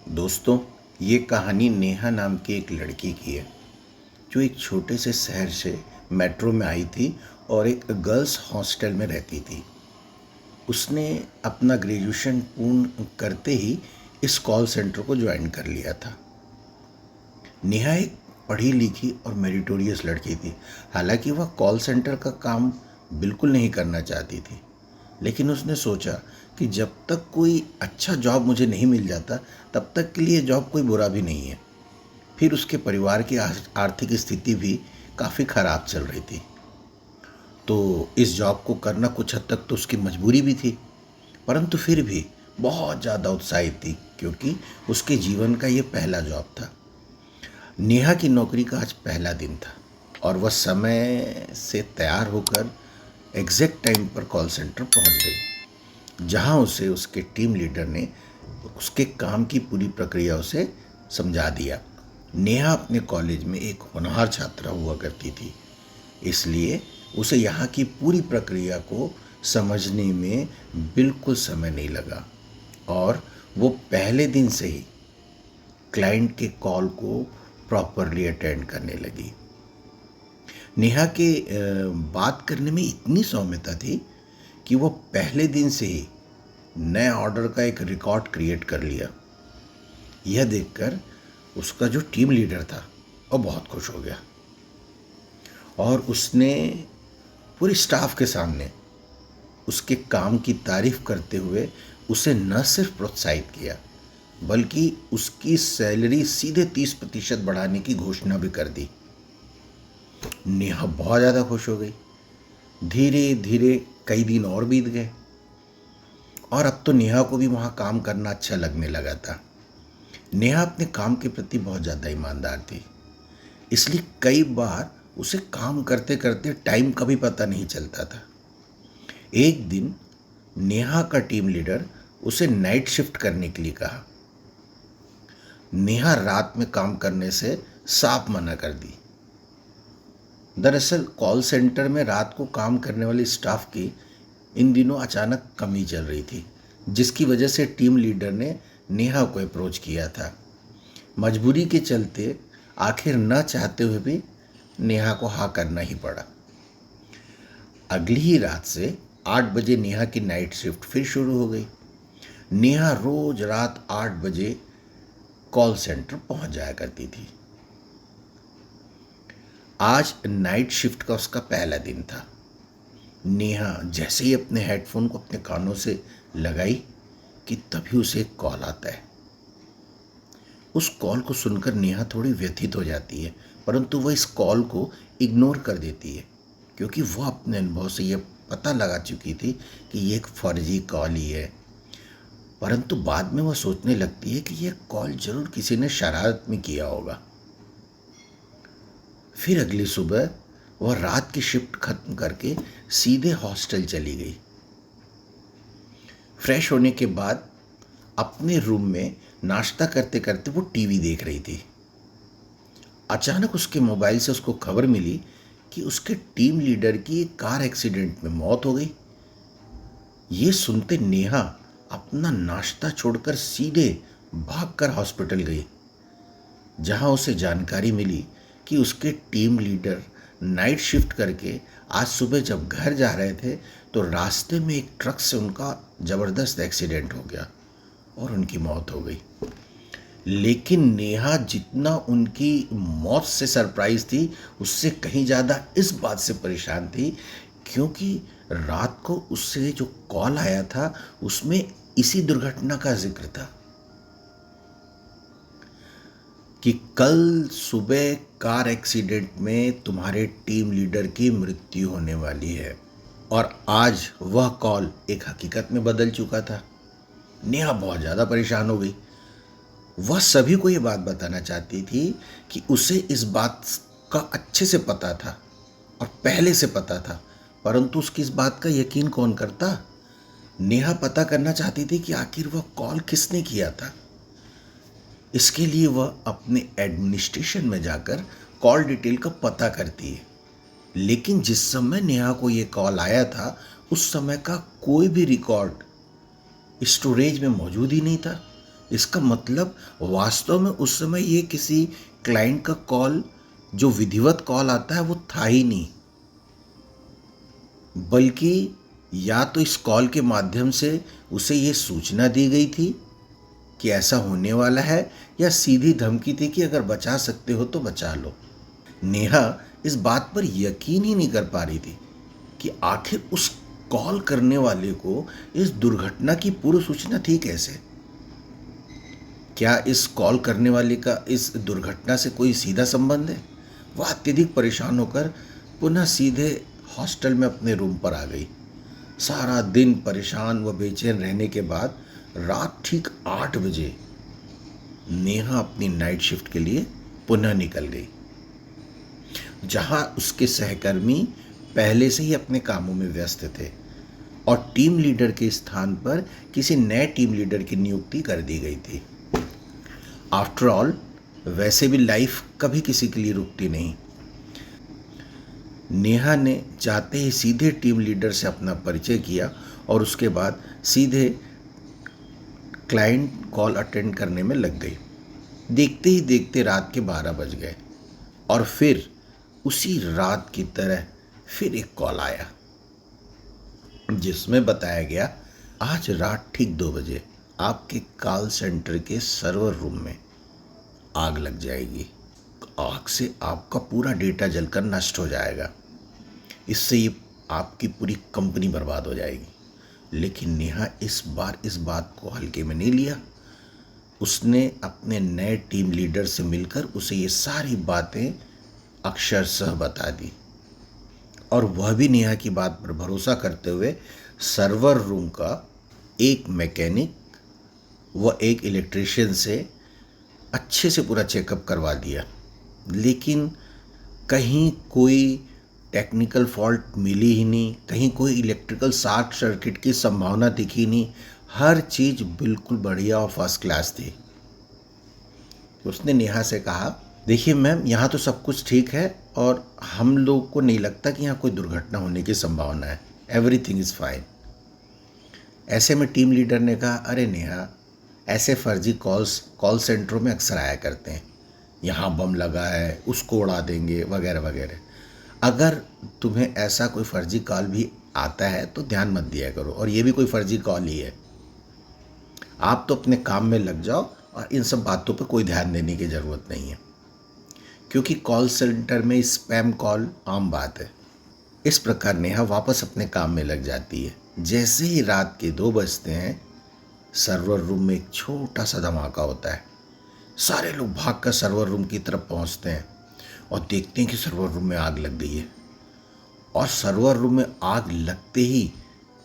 दोस्तों, ये कहानी नेहा नाम की एक लड़की की है जो एक छोटे से शहर से मेट्रो में आई थी और एक गर्ल्स हॉस्टल में रहती थी। उसने अपना ग्रेजुएशन पूर्ण करते ही इस कॉल सेंटर को ज्वाइन कर लिया था। नेहा एक पढ़ी लिखी और मेरिटोरियस लड़की थी। हालांकि वह कॉल सेंटर का काम बिल्कुल नहीं करना चाहती थी, लेकिन उसने सोचा कि जब तक कोई अच्छा जॉब मुझे नहीं मिल जाता तब तक के लिए जॉब कोई बुरा भी नहीं है। फिर उसके परिवार की आर्थिक स्थिति भी काफ़ी ख़राब चल रही थी, तो इस जॉब को करना कुछ हद तक तो उसकी मजबूरी भी थी। परंतु फिर भी बहुत ज़्यादा उत्साहित थी, क्योंकि उसके जीवन का ये पहला जॉब था। नेहा की नौकरी का आज पहला दिन था और वह समय से तैयार होकर एग्जैक्ट टाइम पर कॉल सेंटर पहुंच गई, जहां उसे उसके टीम लीडर ने उसके काम की पूरी प्रक्रिया उसे समझा दिया। नेहा अपने कॉलेज में एक होनहार छात्रा हुआ करती थी, इसलिए उसे यहाँ की पूरी प्रक्रिया को समझने में बिल्कुल समय नहीं लगा और वो पहले दिन से ही क्लाइंट के कॉल को प्रॉपरली अटेंड करने लगी। नेहा के बात करने में इतनी सौम्यता थी कि वो पहले दिन से ही नए ऑर्डर का एक रिकॉर्ड क्रिएट कर लिया। यह देखकर उसका जो टीम लीडर था वो बहुत खुश हो गया और उसने पूरी स्टाफ के सामने उसके काम की तारीफ करते हुए उसे न सिर्फ प्रोत्साहित किया, बल्कि उसकी सैलरी सीधे 30% बढ़ाने की घोषणा भी कर दी। नेहा बहुत ज़्यादा खुश हो गई। धीरे धीरे कई दिन और बीत गए और अब तो नेहा को भी वहाँ काम करना अच्छा लगने लगा था। नेहा अपने काम के प्रति बहुत ज़्यादा ईमानदार थी, इसलिए कई बार उसे काम करते करते टाइम का भी पता नहीं चलता था। एक दिन नेहा का टीम लीडर उसे नाइट शिफ्ट करने के लिए कहा। नेहा रात में काम करने से साफ मना कर दी। दरअसल कॉल सेंटर में रात को काम करने वाली स्टाफ की इन दिनों अचानक कमी चल रही थी, जिसकी वजह से टीम लीडर ने नेहा को अप्रोच किया था। मजबूरी के चलते आखिर न चाहते हुए भी नेहा को हाँ करना ही पड़ा। अगली ही रात से 8 बजे नेहा की नाइट शिफ्ट फिर शुरू हो गई। नेहा रोज रात 8 बजे कॉल सेंटर पहुंच जाया करती थी। आज नाइट शिफ्ट का उसका पहला दिन था। नेहा जैसे ही अपने हेडफोन को अपने कानों से लगाई कि तभी उसे एक कॉल आता है। उस कॉल को सुनकर नेहा थोड़ी व्यथित हो जाती है, परंतु वह इस कॉल को इग्नोर कर देती है, क्योंकि वह अपने अनुभव से यह पता लगा चुकी थी कि ये एक फर्जी कॉल ही है। परंतु बाद में वह सोचने लगती है कि यह कॉल जरूर किसी ने शरारत में किया होगा। फिर अगली सुबह वह रात की शिफ्ट खत्म करके सीधे हॉस्टल चली गई। फ्रेश होने के बाद अपने रूम में नाश्ता करते करते वो टीवी देख रही थी। अचानक उसके मोबाइल से उसको खबर मिली कि उसके टीम लीडर की एक कार एक्सीडेंट में मौत हो गई। ये सुनते नेहा अपना नाश्ता छोड़कर सीधे भागकर हॉस्पिटल गई, जहां उसे जानकारी मिली कि उसके टीम लीडर नाइट शिफ्ट करके आज सुबह जब घर जा रहे थे तो रास्ते में एक ट्रक से उनका ज़बरदस्त एक्सीडेंट हो गया और उनकी मौत हो गई। लेकिन नेहा जितना उनकी मौत से सरप्राइज थी, उससे कहीं ज़्यादा इस बात से परेशान थी, क्योंकि रात को उससे जो कॉल आया था उसमें इसी दुर्घटना का जिक्र था कि कल सुबह कार एक्सीडेंट में तुम्हारे टीम लीडर की मृत्यु होने वाली है। और आज वह कॉल एक हकीकत में बदल चुका था। नेहा बहुत ज़्यादा परेशान हो गई। वह सभी को ये बात बताना चाहती थी कि उसे इस बात का अच्छे से पता था और पहले से पता था, परंतु उसकी इस बात का यकीन कौन करता। नेहा पता करना चाहती थी कि आखिर वह कॉल किसने किया था। इसके लिए वह अपने एडमिनिस्ट्रेशन में जाकर कॉल डिटेल का पता करती है, लेकिन जिस समय नेहा को ये कॉल आया था उस समय का कोई भी रिकॉर्ड स्टोरेज में मौजूद ही नहीं था। इसका मतलब वास्तव में उस समय ये किसी क्लाइंट का कॉल, जो विधिवत कॉल आता है, वो था ही नहीं, बल्कि या तो इस कॉल के माध्यम से उसे ये सूचना दी गई थी कि ऐसा होने वाला है, या सीधी धमकी थी कि अगर बचा सकते हो तो बचा लो। नेहा इस बात पर यकीन ही नहीं कर पा रही थी कि आखिर उस कॉल करने वाले को इस दुर्घटना की पूर्व सूचना थी कैसे। क्या इस कॉल करने वाले का इस दुर्घटना से कोई सीधा संबंध है? वह अत्यधिक परेशान होकर पुनः सीधे हॉस्टल में अपने रूम पर आ गई। सारा दिन परेशान व बेचैन रहने के बाद रात ठीक 8 बजे नेहा अपनी नाइट शिफ्ट के लिए पुनः निकल गई, जहां उसके सहकर्मी पहले से ही अपने कामों में व्यस्त थे और टीम लीडर के स्थान पर किसी नए टीम लीडर की नियुक्ति कर दी गई थी। आफ्टर ऑल, वैसे भी लाइफ कभी किसी के लिए रुकती नहीं। नेहा ने जाते ही सीधे टीम लीडर से अपना परिचय किया और उसके बाद सीधे क्लाइंट कॉल अटेंड करने में लग गई। देखते ही देखते रात के 12 बज गए और फिर उसी रात की तरह फिर एक कॉल आया, जिसमें बताया गया आज रात ठीक 2 बजे आपके कॉल सेंटर के सर्वर रूम में आग लग जाएगी। आग से आपका पूरा डेटा जलकर नष्ट हो जाएगा। इससे ये आपकी पूरी कंपनी बर्बाद हो जाएगी। लेकिन नेहा इस बार इस बात को हल्के में नहीं लिया। उसने अपने नए टीम लीडर से मिलकर उसे ये सारी बातें अक्षरशः बता दी और वह भी नेहा की बात पर भरोसा करते हुए सर्वर रूम का एक मैकेनिक व एक इलेक्ट्रिशियन से अच्छे से पूरा चेकअप करवा दिया। लेकिन कहीं कोई टेक्निकल फॉल्ट मिली ही नहीं, कहीं कोई इलेक्ट्रिकल शॉर्ट सर्किट की संभावना दिखी नहीं। हर चीज़ बिल्कुल बढ़िया और फर्स्ट क्लास थी। उसने नेहा से कहा, देखिए मैम, यहाँ तो सब कुछ ठीक है और हम लोग को नहीं लगता कि यहाँ कोई दुर्घटना होने की संभावना है। Everything is fine. ऐसे में टीम लीडर ने कहा, अरे नेहा, ऐसे फर्जी कॉल सेंटरों में अक्सर आया करते हैं, यहाँ बम लगा है, उसको उड़ा देंगे वगैरह वगैरह। अगर तुम्हें ऐसा कोई फर्जी कॉल भी आता है तो ध्यान मत दिया करो, और ये भी कोई फर्जी कॉल ही है। आप तो अपने काम में लग जाओ और इन सब बातों पर कोई ध्यान देने की ज़रूरत नहीं है, क्योंकि कॉल सेंटर में स्पैम कॉल आम बात है। इस प्रकार नेहा वापस अपने काम में लग जाती है। जैसे ही रात के 2 बजते हैं, सर्वर रूम में एक छोटा सा धमाका होता है। सारे लोग भागकर सर्वर रूम की तरफ पहुंचते हैं और देखते हैं कि सर्वर रूम में आग लग गई है। और सर्वर रूम में आग लगते ही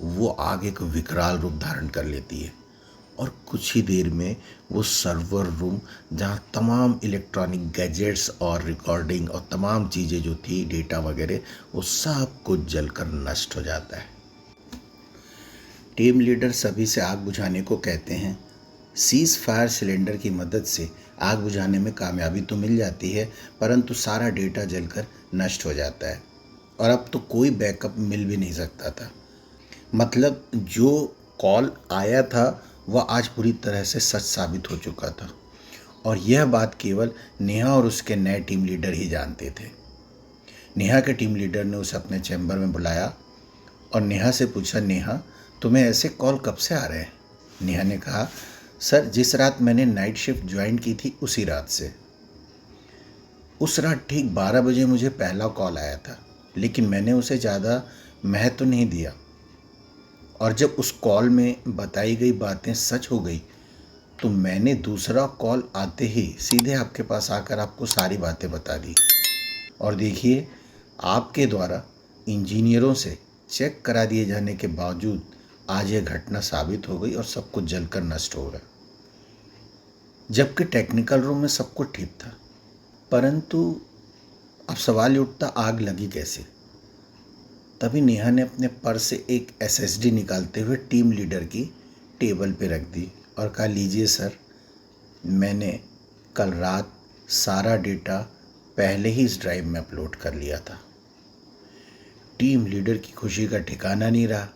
वो आग एक विकराल रूप धारण कर लेती है और कुछ ही देर में वो सर्वर रूम, जहाँ तमाम इलेक्ट्रॉनिक गैजेट्स और रिकॉर्डिंग और तमाम चीज़ें जो थी, डेटा वगैरह, वो सब कुछ जलकर नष्ट हो जाता है। टीम लीडर सभी से आग बुझाने को कहते हैं। सीज फायर सिलेंडर की मदद से आग बुझाने में कामयाबी तो मिल जाती है, परंतु सारा डेटा जलकर नष्ट हो जाता है और अब तो कोई बैकअप मिल भी नहीं सकता था। मतलब जो कॉल आया था वह आज पूरी तरह से सच साबित हो चुका था और यह बात केवल नेहा और उसके नए टीम लीडर ही जानते थे। नेहा के टीम लीडर ने उसे अपने चैम्बर में बुलाया और नेहा से पूछा, नेहा, तुम्हें ऐसे कॉल कब से आ रहे हैं? नेहा ने कहा, सर, जिस रात मैंने नाइट शिफ्ट ज्वाइन की थी उसी रात से। उस रात ठीक 12 बजे मुझे पहला कॉल आया था, लेकिन मैंने उसे ज़्यादा महत्व नहीं दिया और जब उस कॉल में बताई गई बातें सच हो गई तो मैंने दूसरा कॉल आते ही सीधे आपके पास आकर आपको सारी बातें बता दी। और देखिए, आपके द्वारा इंजीनियरों से चेक करा दिए जाने के बावजूद आज यह घटना साबित हो गई और सब कुछ जलकर नष्ट हो गया। जबकि टेक्निकल रूम में सब कुछ ठीक था, परंतु अब सवाल उठता, आग लगी कैसे? तभी नेहा ने अपने पर्स से एक एसएसडी निकालते हुए टीम लीडर की टेबल पे रख दी और कहा, लीजिए सर, मैंने कल रात सारा डेटा पहले ही इस ड्राइव में अपलोड कर लिया था। टीम लीडर की खुशी का ठिकाना नहीं रहा।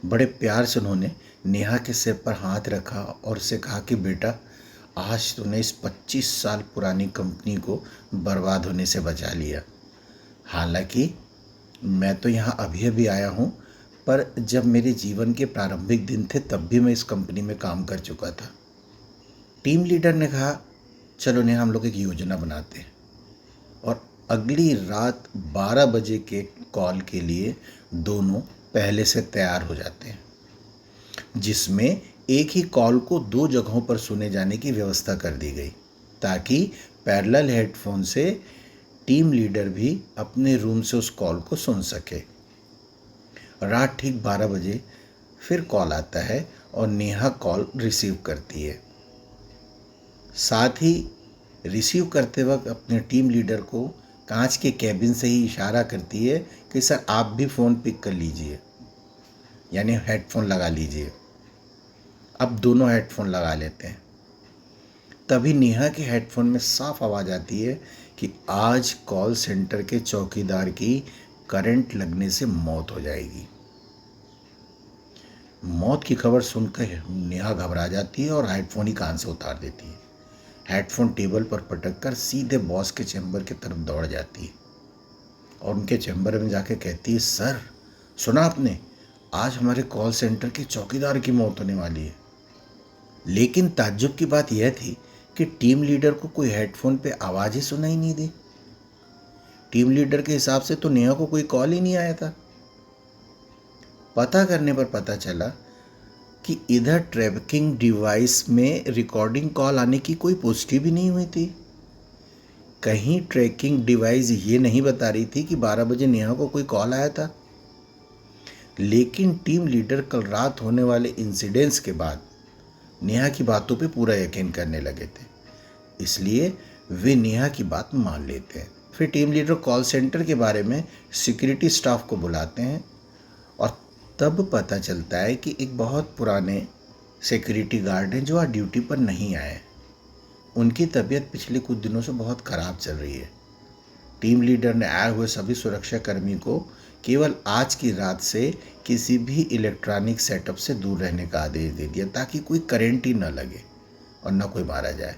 बड़े प्यार से उन्होंने नेहा के सिर पर हाथ रखा और उसे कहा कि बेटा, आज तूने इस 25 साल पुरानी कंपनी को बर्बाद होने से बचा लिया। हालांकि मैं तो यहाँ अभी अभी आया हूँ, पर जब मेरे जीवन के प्रारंभिक दिन थे तब भी मैं इस कंपनी में काम कर चुका था। टीम लीडर ने कहा, चलो नेहा, हम लोग एक योजना बनाते हैं और अगली रात 12 बजे के कॉल के लिए दोनों पहले से तैयार हो जाते हैं, जिसमें एक ही कॉल को 2 जगहों पर सुने जाने की व्यवस्था कर दी गई, ताकि पैरेलल हेडफोन से टीम लीडर भी अपने रूम से उस कॉल को सुन सके। रात ठीक 12 बजे फिर कॉल आता है और नेहा कॉल रिसीव करती है। साथ ही रिसीव करते वक्त अपने टीम लीडर को कांच के कैबिन से ही इशारा करती है कि सर, आप भी फ़ोन पिक कर लीजिए, यानी हेडफोन लगा लीजिए। अब दोनों हेडफोन लगा लेते हैं। तभी नेहा के हेडफोन में साफ आवाज़ आती है कि आज कॉल सेंटर के चौकीदार की करंट लगने से मौत हो जाएगी। मौत की खबर सुनकर नेहा घबरा जाती है और हेडफोन ही कान से उतार देती है। हेडफोन टेबल पर पटक कर सीधे बॉस के चैम्बर की तरफ दौड़ जाती है और उनके चैम्बर में जाके कहती है, सर, सुना आपने, आज हमारे कॉल सेंटर के चौकीदार की मौत होने वाली है। लेकिन ताज्जुब की बात यह थी कि टीम लीडर को कोई हेडफोन पे आवाज़ ही सुनाई नहीं दी। टीम लीडर के हिसाब से तो नेहा को कोई कॉल ही नहीं आया था। पता करने पर पता चला कि इधर ट्रैकिंग डिवाइस में रिकॉर्डिंग कॉल आने की कोई पुष्टि भी नहीं हुई थी। कहीं ट्रैकिंग डिवाइस ये नहीं बता रही थी कि 12 बजे नेहा को कोई कॉल आया था। लेकिन टीम लीडर कल रात होने वाले इंसिडेंट्स के बाद नेहा की बातों पे पूरा यकीन करने लगे थे, इसलिए वे नेहा की बात मान लेते हैं। फिर टीम लीडर कॉल सेंटर के बारे में सिक्योरिटी स्टाफ को बुलाते हैं और तब पता चलता है कि एक बहुत पुराने सिक्योरिटी गार्ड हैं जो आज ड्यूटी पर नहीं आए। उनकी तबीयत पिछले कुछ दिनों से बहुत ख़राब चल रही है। टीम लीडर ने आए हुए सभी सुरक्षाकर्मी को केवल आज की रात से किसी भी इलेक्ट्रॉनिक सेटअप से दूर रहने का आदेश दे दिया, ताकि कोई करंट ही न लगे और न कोई मारा जाए।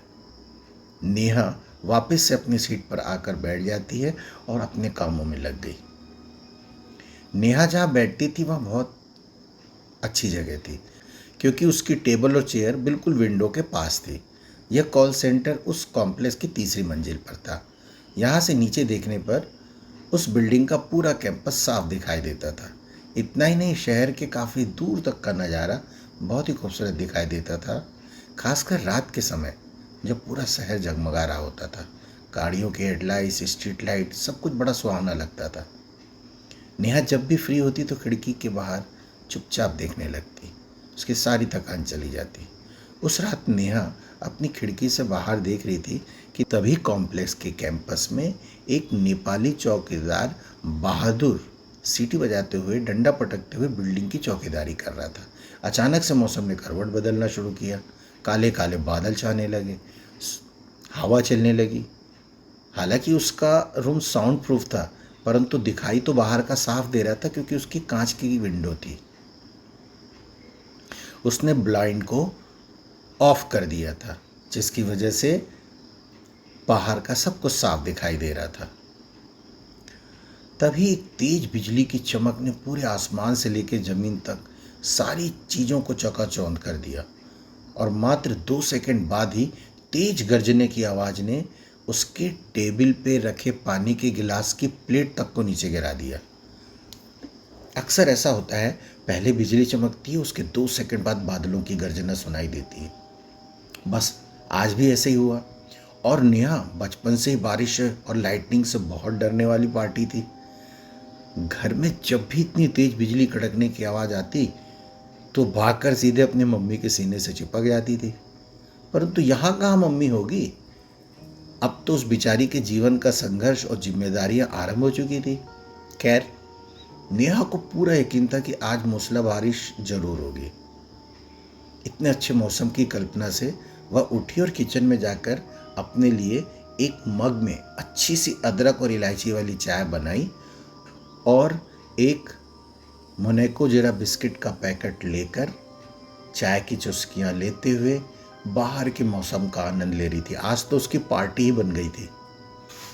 नेहा वापस से अपनी सीट पर आकर बैठ जाती है और अपने कामों में लग गई। नेहा जहाँ बैठती थी वहाँ बहुत अच्छी जगह थी, क्योंकि उसकी टेबल और चेयर बिल्कुल विंडो के पास थी। यह कॉल सेंटर उस कॉम्प्लेक्स की 3री मंजिल पर था। यहाँ से नीचे देखने पर उस बिल्डिंग का पूरा कैंपस साफ दिखाई देता था। इतना ही नहीं, शहर के काफ़ी दूर तक का नज़ारा बहुत ही खूबसूरत दिखाई देता था, खासकर रात के समय जब पूरा शहर जगमगा रहा होता था। गाड़ियों के हेडलाइट्स, स्ट्रीट लाइट, सब कुछ बड़ा सुहावना लगता था। नेहा जब भी फ्री होती तो खिड़की के बाहर चुपचाप देखने लगती, उसकी सारी थकान चली जाती। उस रात नेहा अपनी खिड़की से बाहर देख रही थी कि तभी कॉम्प्लेक्स के कैंपस में एक नेपाली चौकीदार बहादुर सीटी बजाते हुए, डंडा पटकते हुए बिल्डिंग की चौकीदारी कर रहा था। अचानक से मौसम ने करवट बदलना शुरू किया। काले काले बादल छाने लगे, हवा चलने लगी। हालांकि उसका रूम साउंड प्रूफ था, परंतु दिखाई तो बाहर का साफ दे रहा था, क्योंकि उसकी कांच की विंडो थी। उसने ब्लाइंड को ऑफ कर दिया था, जिसकी वजह से बाहर का सब कुछ साफ दिखाई दे रहा था। तभी एक तेज बिजली की चमक ने पूरे आसमान से लेकर जमीन तक सारी चीज़ों को चकाचौंध कर दिया और मात्र 2 सेकंड बाद ही तेज गर्जने की आवाज़ ने उसके टेबल पे रखे पानी के गिलास की प्लेट तक को नीचे गिरा दिया। अक्सर ऐसा होता है, पहले बिजली चमकती है, उसके 2 सेकंड बाद बादलों की गर्जना सुनाई देती है। बस आज भी ऐसे ही हुआ। और नेहा बचपन से ही बारिश और लाइटनिंग से बहुत डरने वाली पार्टी थी। घर में जब भी इतनी तेज बिजली कड़कने की आवाज़ आती तो भागकर सीधे अपनी मम्मी के सीने से चिपक जाती थी। परंतु यहाँ कहाँ मम्मी होगी, अब तो उस बेचारी के जीवन का संघर्ष और जिम्मेदारियां आरंभ हो चुकी थी। खैर, नेहा को पूरा यकीन था कि आज मूसला बारिश जरूर होगी। इतने अच्छे मौसम की कल्पना से वह उठी और किचन में जाकर अपने लिए एक मग में अच्छी सी अदरक और इलायची वाली चाय बनाई और एक मोनाको जरा बिस्किट का पैकेट लेकर चाय की चुस्कियां लेते हुए बाहर के मौसम का आनंद ले रही थी। आज तो उसकी पार्टी ही बन गई थी।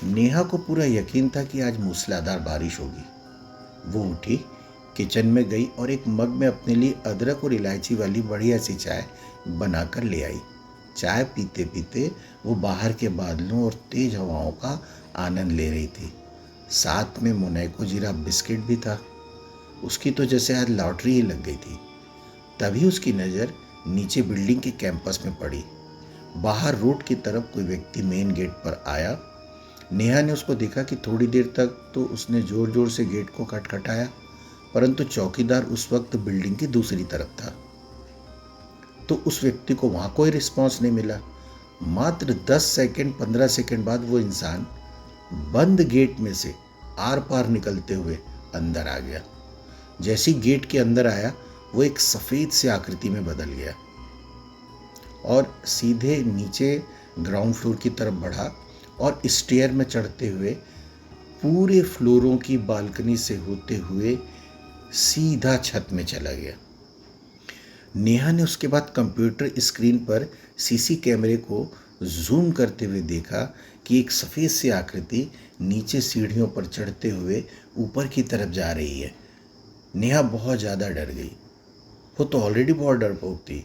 नेहा को पूरा यकीन था कि आज मूसलाधार बारिश होगी। वो उठी, किचन में गई और एक मग में अपने लिए अदरक और इलायची वाली बढ़िया सी चाय बनाकर ले आई। चाय पीते पीते वो बाहर के बादलों और तेज हवाओं का आनंद ले रही थी। साथ में मोनाको जीरा बिस्किट भी था। उसकी तो जैसे आज लॉटरी ही लग गई थी। तभी उसकी नज़र नीचे बिल्डिंग के कैंपस में पड़ी। बाहर रोड की तरफ कोई व्यक्ति मेन गेट पर आया। नेहा ने उसको देखा कि थोड़ी देर तक तो उसने जोर जोर से गेट को खटखटाया, परंतु चौकीदार उस वक्त बिल्डिंग की दूसरी तरफ था, तो उस व्यक्ति को वहां कोई रिस्पॉन्स नहीं मिला। मात्र 10 सेकंड 15 सेकंड बाद वो इंसान बंद गेट में से आर पार निकलते हुए अंदर आ गया। जैसी गेट के अंदर आया, वो एक सफेद सी आकृति में बदल गया और सीधे नीचे ग्राउंड फ्लोर की तरफ बढ़ा और स्टेयर में चढ़ते हुए पूरे फ्लोरों की बालकनी से होते हुए सीधा छत में चला गया। नेहा ने उसके बाद कंप्यूटर स्क्रीन पर सीसी कैमरे को जूम करते हुए देखा कि एक सफ़ेद सी आकृति नीचे सीढ़ियों पर चढ़ते हुए ऊपर की तरफ जा रही है। नेहा बहुत ज़्यादा डर गई। वो तो ऑलरेडी बहुत डरपोक थी।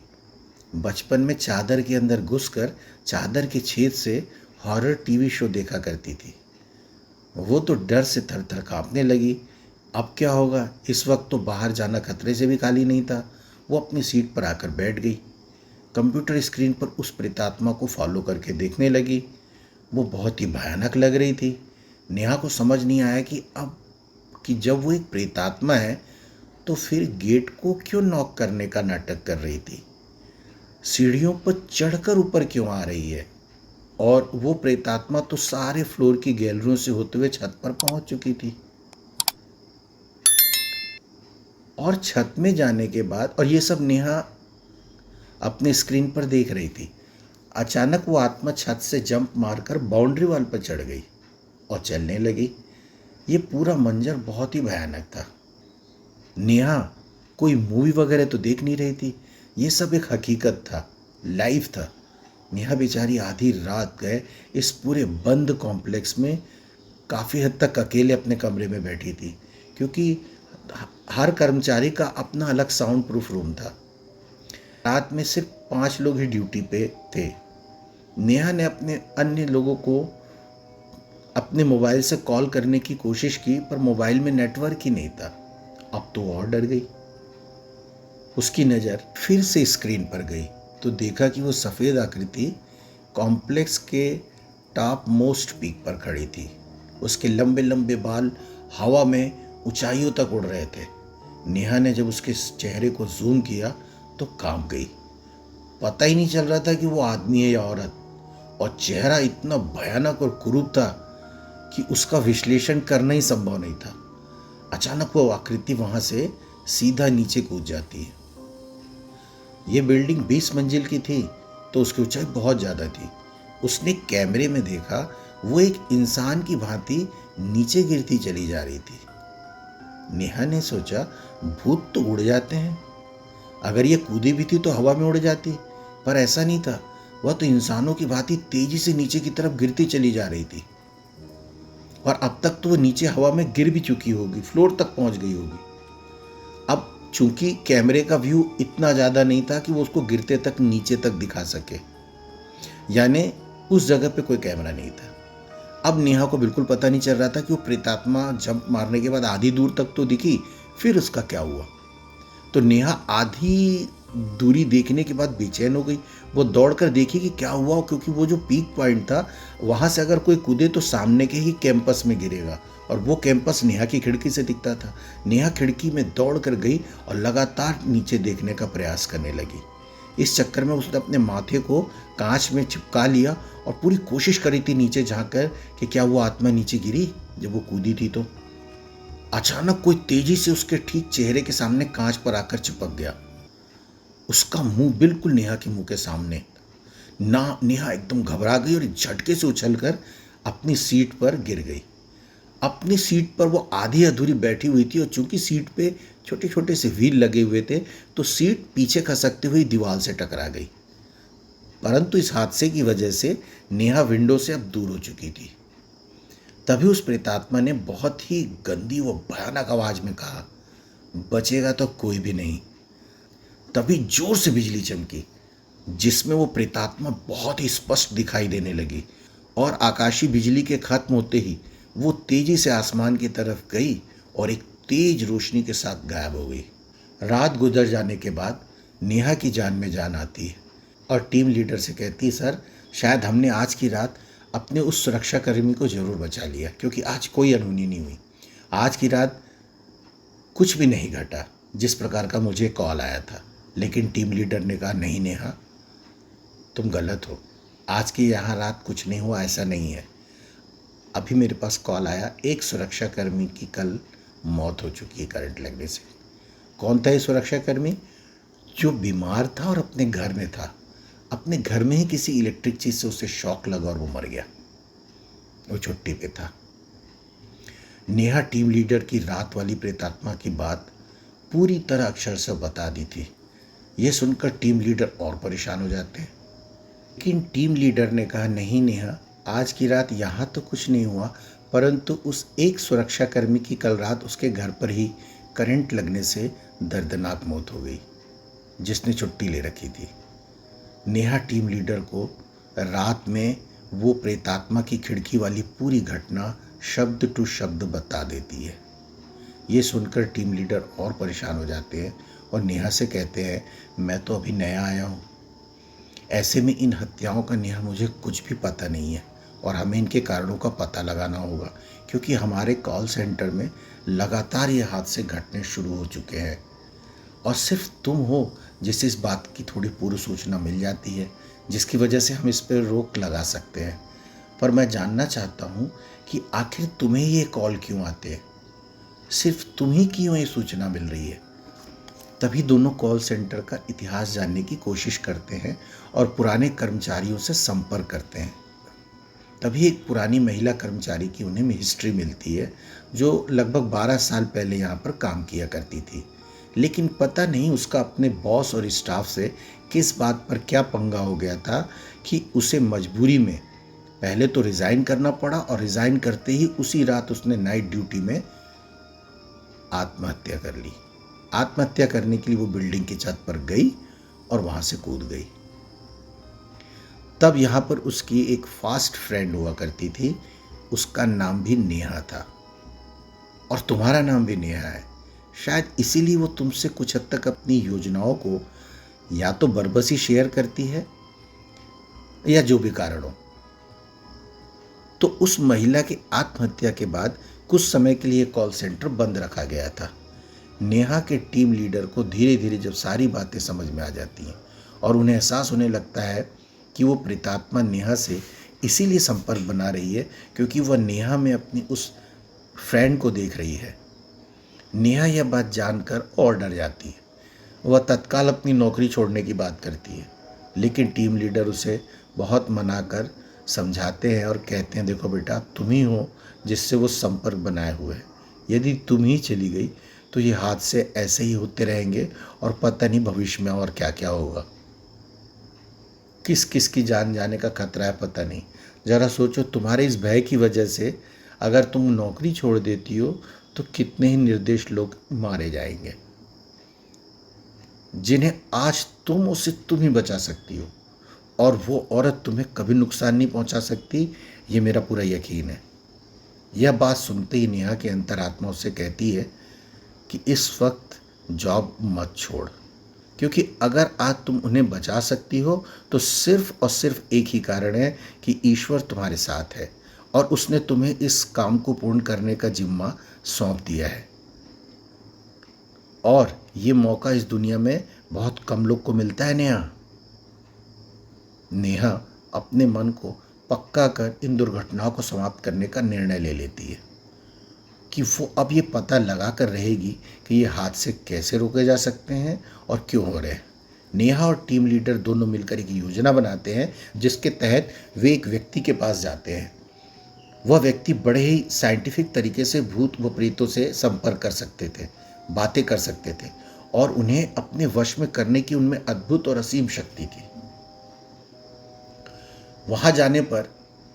बचपन में चादर के अंदर घुसकर चादर के छेद से हॉरर टीवी शो देखा करती थी। वो तो डर से थर थर काँपने लगी। अब क्या होगा? इस वक्त तो बाहर जाना खतरे से भी खाली नहीं था। वो अपनी सीट पर आकर बैठ गई। कंप्यूटर स्क्रीन पर उस प्रेतात्मा को फॉलो करके देखने लगी। वो बहुत ही भयानक लग रही थी। नेहा को समझ नहीं आया कि जब वो एक प्रेतात्मा है तो फिर गेट को क्यों नॉक करने का नाटक कर रही थी, सीढ़ियों पर चढ़कर ऊपर क्यों आ रही है, और वो प्रेतात्मा तो सारे फ्लोर की गैलरियों से होते हुए छत पर पहुंच चुकी थी। और छत में जाने के बाद, और ये सब नेहा अपने स्क्रीन पर देख रही थी, अचानक वो आत्मा छत से जंप मारकर बाउंड्री वॉल पर चढ़ गई और चलने लगी। ये पूरा मंजर बहुत ही भयानक था। नेहा कोई मूवी वगैरह तो देख नहीं रही थी। ये सब एक हकीकत था, लाइव था। नेहा बेचारी आधी रात गए इस पूरे बंद कॉम्प्लेक्स में काफ़ी हद तक अकेले अपने कमरे में बैठी थी, क्योंकि हर कर्मचारी का अपना अलग साउंड प्रूफ रूम था। रात में सिर्फ 5 लोग ही ड्यूटी पे थे। नेहा ने अपने अन्य लोगों को अपने मोबाइल से कॉल करने की कोशिश की, पर मोबाइल में नेटवर्क ही नहीं था। अब तो और डर गई। उसकी नज़र फिर से स्क्रीन पर गई तो देखा कि वो सफ़ेद आकृति कॉम्प्लेक्स के टॉप मोस्ट पीक पर खड़ी थी। उसके लंबे लंबे बाल हवा में ऊंचाइयों तक उड़ रहे थे। नेहा ने जब उसके चेहरे को जूम किया तो कांप गई। पता ही नहीं चल रहा था कि वो आदमी है या औरत, और चेहरा इतना भयानक और क्रूर था कि उसका विश्लेषण करना ही संभव नहीं था। अचानक वो आकृति वहां से सीधा नीचे कूद जाती है। ये बिल्डिंग 20 मंजिल की थी, तो उसकी ऊंचाई बहुत ज़्यादा थी। उसने कैमरे में देखा वो एक इंसान की भांति नीचे गिरती चली जा रही थी। नेहा ने सोचा, भूत तो उड़ जाते हैं, अगर ये कूदी भी थी तो हवा में उड़ जाती, पर ऐसा नहीं था। वह तो इंसानों की भांति तेजी से नीचे की तरफ गिरती चली जा रही थी, और अब तक तो वो नीचे हवा में गिर भी चुकी होगी, फ्लोर तक पहुंच गई होगी। अब चूंकि कैमरे का व्यू इतना ज़्यादा नहीं था कि वो उसको गिरते तक नीचे तक दिखा सके, यानी उस जगह पे कोई कैमरा नहीं था। अब नेहा को बिल्कुल पता नहीं चल रहा था कि वो प्रेतात्मा जंप मारने के बाद आधी दूर तक तो दिखी, फिर उसका क्या हुआ। तो नेहा आधी दूरी देखने के बाद बेचैन हो गई। वो दौड़कर देखी कि क्या हुआ, क्योंकि वो जो पीक पॉइंट था वहाँ से अगर कोई कूदे तो सामने के ही कैंपस में गिरेगा, और वो कैंपस नेहा की खिड़की से दिखता था। नेहा खिड़की में दौड़ कर गई और लगातार नीचे देखने का प्रयास करने लगी। इस चक्कर में उसने अपने माथे को कांच में चिपका लिया और पूरी कोशिश करी थी नीचे झांककर कि क्या वो आत्मा नीचे गिरी जब वो कूदी थी। तो अचानक कोई तेजी से उसके ठीक चेहरे के सामने कांच पर आकर चिपक गया। उसका मुंह बिल्कुल नेहा के मुंह के सामने। नेहा एकदम घबरा गई और झटके से उछलकर अपनी सीट पर गिर गई। अपनी सीट पर वो आधी अधूरी बैठी हुई थी और चूंकि सीट पे छोटे छोटे से व्हील लगे हुए थे तो सीट पीछे खसकते हुए दीवार से टकरा गई। परंतु इस हादसे की वजह से नेहा विंडो से अब दूर हो चुकी थी। तभी उस प्रेतात्मा ने बहुत ही गंदी व भयानक आवाज में कहा, बचेगा तो कोई भी नहीं। तभी जोर से बिजली चमकी जिसमें वो प्रेतात्मा बहुत ही स्पष्ट दिखाई देने लगी और आकाशीय बिजली के खत्म होते ही वो तेजी से आसमान की तरफ गई और एक तेज रोशनी के साथ गायब हो गई। रात गुजर जाने के बाद नेहा की जान में जान आती है और टीम लीडर से कहती है, सर शायद हमने आज की रात अपने उस सुरक्षाकर्मी को जरूर बचा लिया, क्योंकि आज कोई अनहोनी नहीं हुई। आज की रात कुछ भी नहीं घटा जिस प्रकार का मुझे कॉल आया था। लेकिन टीम लीडर ने कहा, नहीं नेहा, तुम गलत हो। आज की यहाँ रात कुछ नहीं हुआ, ऐसा नहीं है। अभी मेरे पास कॉल आया, एक सुरक्षाकर्मी की कल मौत हो चुकी है करंट लगने से। कौन था ये सुरक्षाकर्मी? जो बीमार था और अपने घर में था। अपने घर में ही किसी इलेक्ट्रिक चीज से उसे शॉक लगा और वो मर गया। वो छुट्टी पे था। नेहा टीम लीडर की रात वाली प्रेतात्मा की बात पूरी तरह अक्षर से बता दी थी। यह सुनकर टीम लीडर और परेशान हो जाते हैं। लेकिन टीम लीडर ने कहा, नहीं नेहा, आज की रात यहाँ तो कुछ नहीं हुआ, परंतु उस एक सुरक्षाकर्मी की कल रात उसके घर पर ही करंट लगने से दर्दनाक मौत हो गई, जिसने छुट्टी ले रखी थी। नेहा टीम लीडर को रात में वो प्रेतात्मा की खिड़की वाली पूरी घटना शब्द टू शब्द बता देती है। ये सुनकर टीम लीडर और परेशान हो जाते हैं और नेहा से कहते हैं, मैं तो अभी नया आया हूँ, ऐसे में इन हत्याओं का नेहा मुझे कुछ भी पता नहीं है और हमें इनके कारणों का पता लगाना होगा, क्योंकि हमारे कॉल सेंटर में लगातार ये हादसे घटने शुरू हो चुके हैं और सिर्फ तुम हो जिससे इस बात की थोड़ी पूर्व सूचना मिल जाती है, जिसकी वजह से हम इस पर रोक लगा सकते हैं। पर मैं जानना चाहता हूँ कि आखिर तुम्हें ये कॉल क्यों आते हैं, सिर्फ तुम्ही क्यों ये सूचना मिल रही है। तभी दोनों कॉल सेंटर का इतिहास जानने की कोशिश करते हैं और पुराने कर्मचारियों से संपर्क करते हैं। तभी एक पुरानी महिला कर्मचारी की उन्हें हिस्ट्री मिलती है, जो लगभग 12 साल पहले यहाँ पर काम किया करती थी। लेकिन पता नहीं उसका अपने बॉस और स्टाफ से किस बात पर क्या पंगा हो गया था कि उसे मजबूरी में पहले तो रिज़ाइन करना पड़ा और रिज़ाइन करते ही उसी रात उसने नाइट ड्यूटी में आत्महत्या कर ली। आत्महत्या करने के लिए वो बिल्डिंग की छत पर गई और वहां से कूद गई। तब यहां पर उसकी एक फास्ट फ्रेंड हुआ करती थी, उसका नाम भी नेहा था और तुम्हारा नाम भी नेहा है। शायद इसीलिए वो तुमसे कुछ हद तक अपनी योजनाओं को या तो बरबसी शेयर करती है या जो भी कारण हो। तो उस महिला की आत्महत्या के बाद कुछ समय के लिए कॉल सेंटर बंद रखा गया था। नेहा के टीम लीडर को धीरे धीरे जब सारी बातें समझ में आ जाती हैं और उन्हें एहसास होने लगता है कि वो प्रेतात्मा नेहा से इसीलिए संपर्क बना रही है क्योंकि वह नेहा में अपनी उस फ्रेंड को देख रही है। नेहा यह बात जानकर और डर जाती है। वह तत्काल अपनी नौकरी छोड़ने की बात करती है, लेकिन टीम लीडर उसे बहुत मना कर समझाते हैं और कहते हैं, देखो बेटा, तुम ही हो जिससे वो संपर्क बनाए हुए है। यदि तुम ही चली गई तो ये हादसे ऐसे ही होते रहेंगे और पता नहीं भविष्य में और क्या क्या होगा। किस किस की जान जाने का खतरा है पता नहीं। जरा सोचो, तुम्हारे इस भय की वजह से अगर तुम नौकरी छोड़ देती हो तो कितने ही निर्दोष लोग मारे जाएंगे, जिन्हें आज तुम उससे तुम ही बचा सकती हो, और वो औरत तुम्हें कभी नुकसान नहीं पहुंचा सकती, ये मेरा पूरा यकीन है। यह बात सुनते ही नेहा की अंतरात्मा उससे कहती है कि इस वक्त जॉब मत छोड़, क्योंकि अगर आज तुम उन्हें बचा सकती हो तो सिर्फ और सिर्फ एक ही कारण है कि ईश्वर तुम्हारे साथ है और उसने तुम्हें इस काम को पूर्ण करने का जिम्मा सौंप दिया है। और ये मौका इस दुनिया में बहुत कम लोग को मिलता है। नेहा अपने मन को पक्का कर इन दुर्घटनाओं को समाप्त करने का निर्णय ले लेती है कि वो अब ये पता लगा कर रहेगी कि ये हादसे कैसे रोके जा सकते हैं और क्यों हो रहे हैं। नेहा और टीम लीडर दोनों मिलकर एक योजना बनाते हैं जिसके तहत वे एक व्यक्ति के पास जाते हैं। वह व्यक्ति बड़े ही साइंटिफिक तरीके से भूत व प्रेतों से संपर्क कर सकते थे, बातें कर सकते थे और उन्हें अपने वश में करने की उनमें अद्भुत और असीम शक्ति थी। वहां जाने पर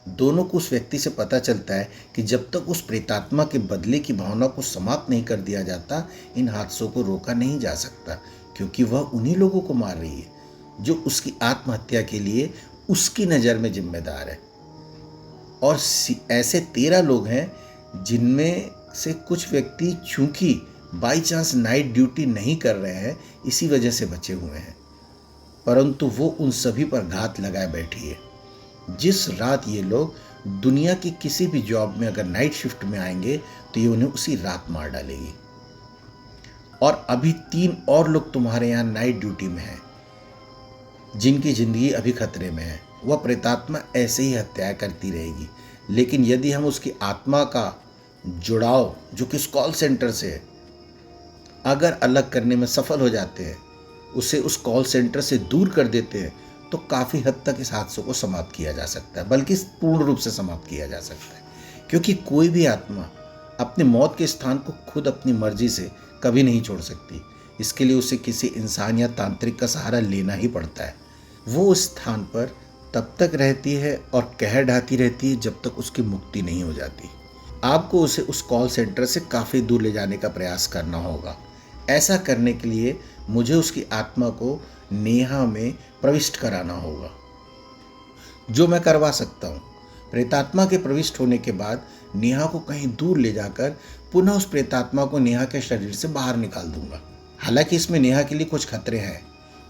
दोनों को उस व्यक्ति से पता चलता है कि जब तक उस प्रेतात्मा के बदले की भावना को समाप्त नहीं कर दिया जाता, इन हादसों को रोका नहीं जा सकता, क्योंकि वह उन्हीं लोगों को मार रही है जो उसकी आत्महत्या के लिए उसकी नज़र में जिम्मेदार है। और ऐसे 13 लोग हैं जिनमें से कुछ व्यक्ति चूंकि बाई चांस नाइट ड्यूटी नहीं कर रहे हैं, इसी वजह से बचे हुए हैं, परंतु वो उन सभी पर घात लगाए बैठी है। जिस रात ये लोग दुनिया की किसी भी जॉब में अगर नाइट शिफ्ट में आएंगे तो ये उन्हें उसी रात मार डालेगी। और अभी 3 और लोग तुम्हारे यहाँ नाइट ड्यूटी में हैं, जिनकी जिंदगी अभी खतरे में है। वह प्रेतात्मा ऐसे ही हत्याएं करती रहेगी, लेकिन यदि हम उसकी आत्मा का जुड़ाव जो कि उस कॉल सेंटर से है, अगर अलग करने में सफल हो जाते हैं, उसे उस कॉल सेंटर से दूर कर देते हैं, तो काफ़ी हद तक इस हादसों को समाप्त किया जा सकता है, बल्कि पूर्ण रूप से समाप्त किया जा सकता है। क्योंकि कोई भी आत्मा अपने मौत के स्थान को खुद अपनी मर्जी से कभी नहीं छोड़ सकती। इसके लिए उसे किसी इंसान या तांत्रिक का सहारा लेना ही पड़ता है। वो उस स्थान पर तब तक रहती है और कहर ढाती रहती है जब तक उसकी मुक्ति नहीं हो जाती। आपको उसे उस कॉल सेंटर से काफ़ी दूर ले जाने का प्रयास करना होगा। ऐसा करने के लिए मुझे उसकी आत्मा को नेहा में प्रविष्ट कराना होगा, जो मैं करवा सकता हूँ। प्रेतात्मा के प्रविष्ट होने के बाद नेहा को कहीं दूर ले जाकर पुनः उस प्रेतात्मा को नेहा के शरीर से बाहर निकाल दूंगा। हालांकि इसमें नेहा के लिए कुछ खतरे हैं,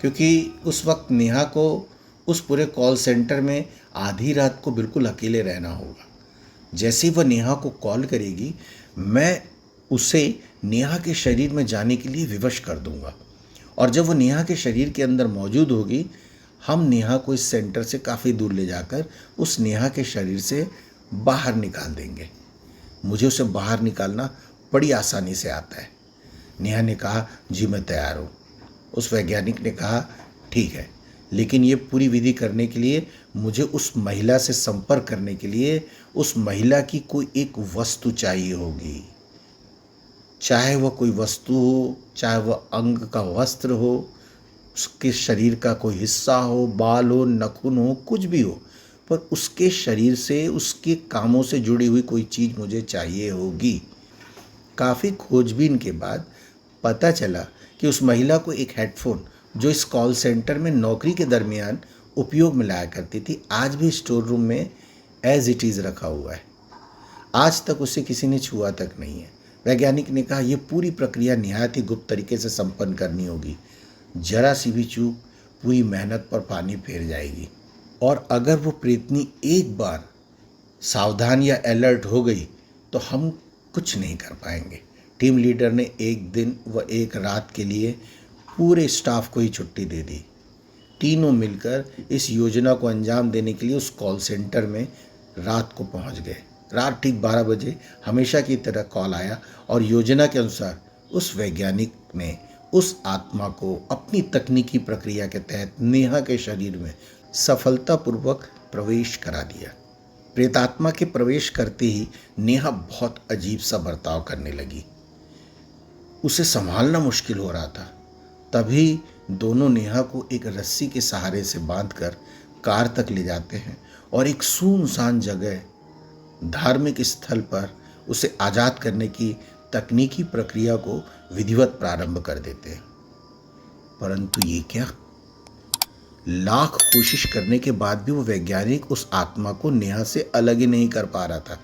क्योंकि उस वक्त नेहा को उस पूरे कॉल सेंटर में आधी रात को बिल्कुल अकेले रहना होगा। जैसे ही वह नेहा को कॉल करेगी, मैं उसे नेहा के शरीर में जाने के लिए विवश कर दूंगा, और जब वो नेहा के शरीर के अंदर मौजूद होगी, हम नेहा को इस सेंटर से काफ़ी दूर ले जाकर उस नेहा के शरीर से बाहर निकाल देंगे। मुझे उसे बाहर निकालना बड़ी आसानी से आता है। नेहा ने कहा, जी मैं तैयार हूँ। उस वैज्ञानिक ने कहा, ठीक है, लेकिन ये पूरी विधि करने के लिए मुझे उस महिला से संपर्क करने के लिए उस महिला की कोई एक वस्तु चाहिए होगी। चाहे वह कोई वस्तु हो, चाहे वह अंग का वस्त्र हो, उसके शरीर का कोई हिस्सा हो, बाल हो, नखून हो, कुछ भी हो, पर उसके शरीर से, उसके कामों से जुड़ी हुई कोई चीज़ मुझे चाहिए होगी। काफ़ी खोजबीन के बाद पता चला कि उस महिला को एक हेडफोन, जो इस कॉल सेंटर में नौकरी के दरमियान उपयोग में लाया करती थी, आज भी स्टोर रूम में एज इट इज़ रखा हुआ है। आज तक उसे किसी ने छुआ तक नहीं है। वैज्ञानिक ने कहा, यह पूरी प्रक्रिया निहायत ही गुप्त तरीके से संपन्न करनी होगी। जरा सी भी चूक पूरी मेहनत पर पानी फेर जाएगी, और अगर वो प्रेतनी एक बार सावधान या अलर्ट हो गई तो हम कुछ नहीं कर पाएंगे। टीम लीडर ने एक दिन व एक रात के लिए पूरे स्टाफ को ही छुट्टी दे दी। तीनों मिलकर इस योजना को अंजाम देने के लिए उस कॉल सेंटर में रात को पहुंच गए। रात ठीक 12 बजे हमेशा की तरह कॉल आया और योजना के अनुसार उस वैज्ञानिक ने उस आत्मा को अपनी तकनीकी प्रक्रिया के तहत नेहा के शरीर में सफलतापूर्वक प्रवेश करा दिया। प्रेतात्मा के प्रवेश करते ही नेहा बहुत अजीब सा बर्ताव करने लगी। उसे संभालना मुश्किल हो रहा था। तभी दोनों नेहा को एक रस्सी के सहारे से बांधकर कार तक ले जाते हैं और एक सुनसान जगह, धार्मिक स्थल पर उसे आज़ाद करने की तकनीकी प्रक्रिया को विधिवत प्रारंभ कर देते हैं। परंतु ये क्या, लाख कोशिश करने के बाद भी वो वैज्ञानिक उस आत्मा को नेहा से अलग ही नहीं कर पा रहा था।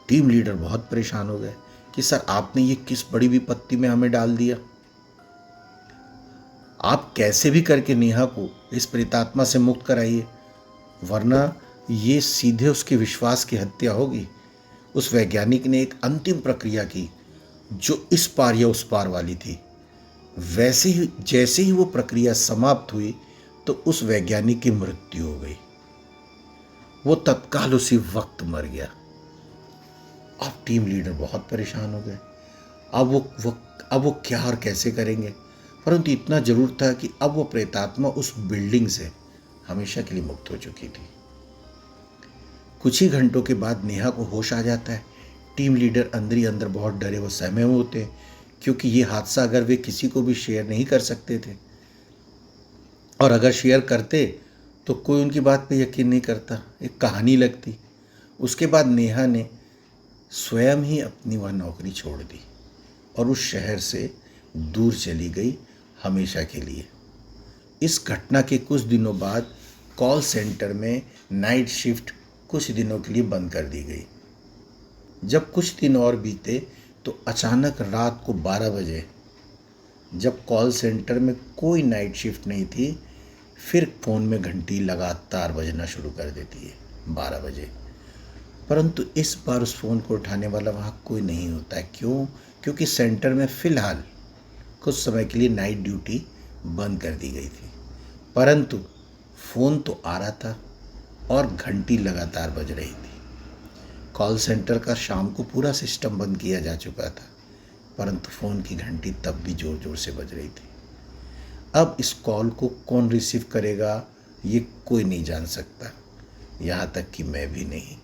टीम लीडर बहुत परेशान हो गए कि सर, आपने ये किस बड़ी विपत्ति में हमें डाल दिया। आप कैसे भी करके नेहा को इस प्रेतात्मा से मुक्त कराइए, वरना ये सीधे उसके विश्वास की हत्या होगी। उस वैज्ञानिक ने एक अंतिम प्रक्रिया की जो इस पार या उस पार वाली थी। वैसे ही जैसे ही वो प्रक्रिया समाप्त हुई तो उस वैज्ञानिक की मृत्यु हो गई। वो तत्काल उसी वक्त मर गया। अब टीम लीडर बहुत परेशान हो गए। अब वो क्या और कैसे करेंगे, परंतु इतना जरूर था कि अब वो प्रेतात्मा उस बिल्डिंग से हमेशा के लिए मुक्त हो चुकी थी। कुछ ही घंटों के बाद नेहा को होश आ जाता है। टीम लीडर अंदर ही अंदर बहुत डरे व सहमे हुए होते हैं, क्योंकि ये हादसा अगर वे किसी को भी शेयर नहीं कर सकते थे, और अगर शेयर करते तो कोई उनकी बात पे यकीन नहीं करता, एक कहानी लगती। उसके बाद नेहा ने स्वयं ही अपनी वह नौकरी छोड़ दी और उस शहर से दूर चली गई हमेशा के लिए। इस घटना के कुछ दिनों बाद कॉल सेंटर में नाइट शिफ्ट कुछ दिनों के लिए बंद कर दी गई। जब कुछ दिन और बीते तो अचानक रात को 12 बजे, जब कॉल सेंटर में कोई नाइट शिफ्ट नहीं थी, फिर फ़ोन में घंटी लगातार बजना शुरू कर देती है 12 बजे। परंतु इस बार उस फ़ोन को उठाने वाला वहाँ कोई नहीं होता है। क्यों? क्योंकि सेंटर में फ़िलहाल कुछ समय के लिए नाइट ड्यूटी बंद कर दी गई थी। परंतु फ़ोन तो आ रहा था और घंटी लगातार बज रही थी। कॉल सेंटर का शाम को पूरा सिस्टम बंद किया जा चुका था, परंतु फ़ोन की घंटी तब भी ज़ोर ज़ोर से बज रही थी। अब इस कॉल को कौन रिसीव करेगा ये कोई नहीं जान सकता, यहाँ तक कि मैं भी नहीं।